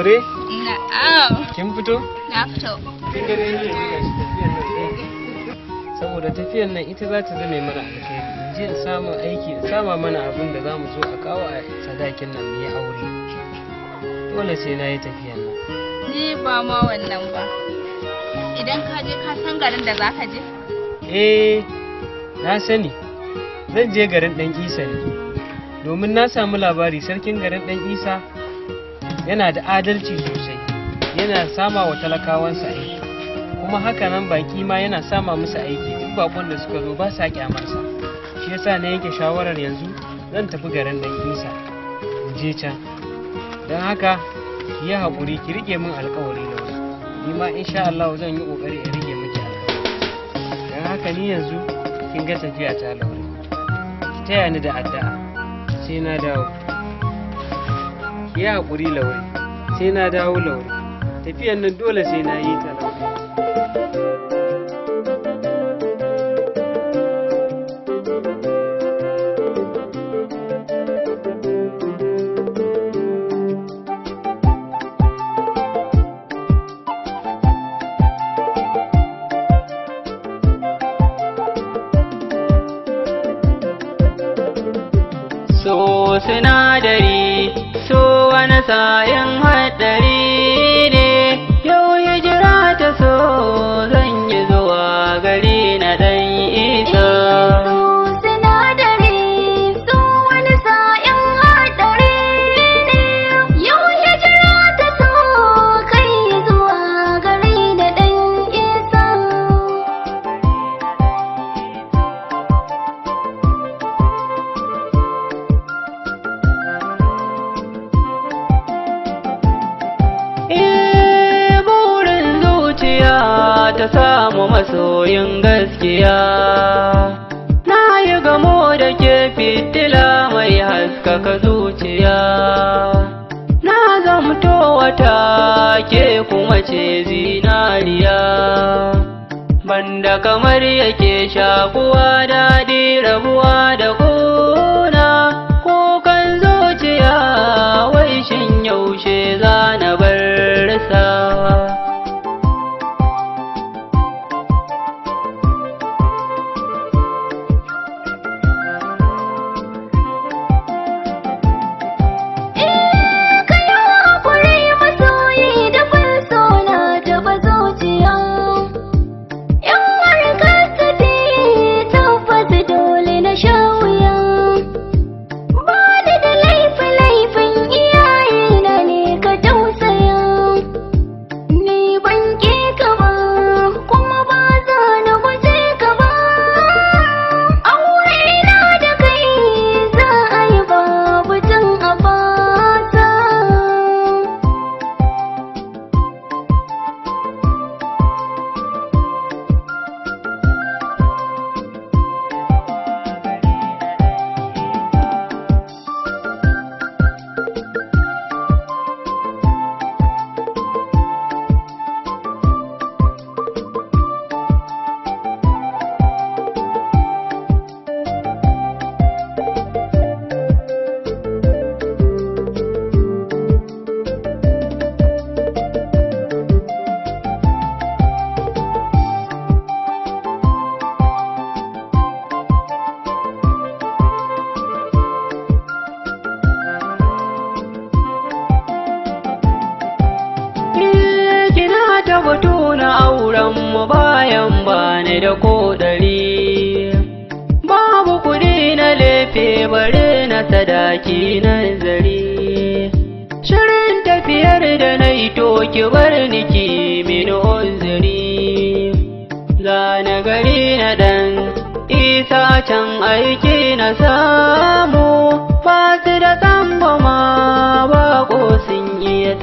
Laure? Na'am. Kin fito? Na fito. Kin ga dai ne gashi tafiyan nan. Saboda tafiyan nan ita za ta zame mana alkhairi. In je in samu aiki, in sama mana abin da za mu zo a kawo a sadakin nan mu yi aure. Dole sai na yi tafiyan nan. Ni ba ma wannan ba. Idan ka je ka san garin da za ka je? Na sani. Zan je garin ɗan Isa ne. Domin na samu labari sarkin garin ɗan Isa yana da adalci sosai. Yana sama wa talakawansa aiki. Kuma haka nan baki ma yana sama musu aiki. Duk bakon da suka zo ba sa kyamarsa. Shi yasa na yanke shawarar yanzu zan tafi garin ɗan Isa. In je can. Don haka ki yi haƙuri ki rike min alƙawari da wasu. Ni ma insha Allah zan yi ƙoƙari in rike miki alƙawari. Don haka ni yanzu kin ga tafiya ta Laure. Ki taya ni da addu'a sai na dawo. Ki yi haƙuri Laure sai na dawo Laure. Tafiyan nan dole sai na yi ta Laure. So sinadari, so wani sa'in haɗari ne, yau hijira ta so zan yi zuwa gari na ɗan Isa. Ta samu masoyin gaskiya, na yi gamo da ke fitila mai haskaka zuciya, na zamto wata ke kuma ce zinariya, banda kamar yake shakuwa daɗi rabuwa da kuna, kukan zuciya wai shin yaushe za na bar sa. Batu na auren mu bayan bani da kodari, babu kuɗi na lefe bare na sadaki nazari, shirin tafiyar da na yi to ki bar ni ki mini uzuri, zane gari na ɗan Isa can aiki na samu, ba su da tsamba ma ba ko sun iya